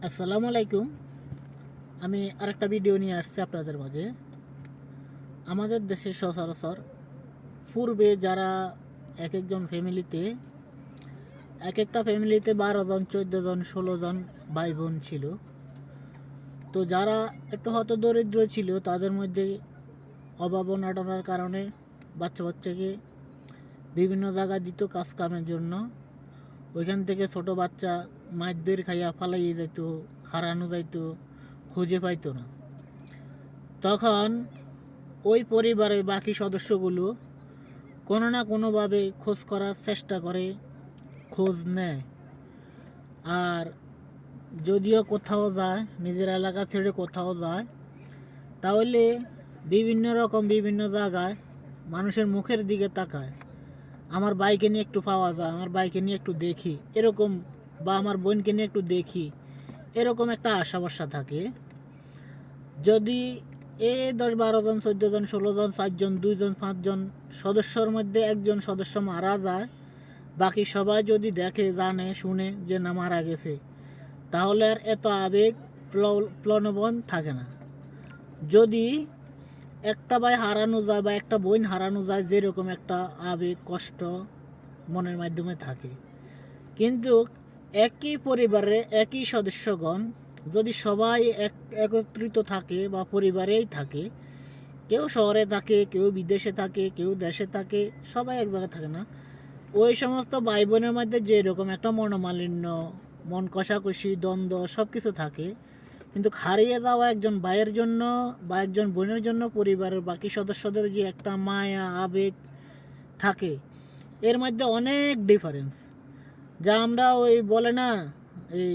আসসালামু আলাইকুম। আমি আরেকটা ভিডিও নিয়ে আসছি আপনাদের মাঝে। আমাদের দেশে সচরাচর পূর্বে যারা এক একটা ফ্যামিলিতে 12 জন, 14 জন, 16 জন ভাই বোন ছিল। তো যারা একটু হতদরিদ্র ছিল তাদের মধ্যে অভাব অনটনের কারণে বাচ্চাকে বিভিন্ন জায়গায় দিত কাজ কামের জন্য। ওইখান থেকে ছোট বাচ্চা মাইর খাইয়া ফালাইয়ে যাইত, হারানো যাইত, খুঁজে পাইতো না। তখন ওই পরিবারের বাকি সদস্যগুলো কোনো না কোনোভাবে খোঁজ করার চেষ্টা করে, খোঁজ নেয়। আর যদিও কোথাও যায়, নিজের এলাকা ছেড়ে কোথাও যায়, তাহলে বিভিন্ন জায়গায় মানুষের মুখের দিকে তাকায়, আমার বাইকে নিয়ে একটু পাওয়া যায়, আমার বাইকে নিয়ে একটু দেখি এরকম, বা আমার বোনকে নিয়ে একটু দেখি এরকম একটা আশা ভরসা থাকে। যদি 10-12 জন, 14 জন, 16 জন, 4 জন, 2 জন, 5 জন সদস্যর মধ্যে একজন সদস্য মারা যায়, বাকি সবাই যদি দেখে, জানে, শুনে যে না মারা গেছে, তাহলে আর এত আবেগ প্লবন থাকে না। যদি একটা ভাই হারানো যায় বা একটা বোন হারানো যায়, যেরকম একটা আবেগ কষ্ট মনের মাধ্যমে থাকে। কিন্তু একই পরিবারে একই সদস্যগণ যদি সবাই একত্রিত থাকে বা পরিবারেই থাকে, কেউ শহরে থাকে, কেউ বিদেশে থাকে, কেউ দেশে থাকে, সবাই এক জায়গায় থাকে না, ওই সমস্ত ভাই বোনের মধ্যে যেরকম একটা মনোমালিন্য, মন কষাকষি, দ্বন্দ্ব সব কিছু থাকে, কিন্তু হারিয়ে যাওয়া একজন ভাইয়ের জন্য বা একজন বোনের জন্য পরিবারের বাকি সদস্যদের যে একটা মায়া আবেগ থাকে, এর মধ্যে অনেক ডিফারেন্স। যা আমরা ওই বলে না, এই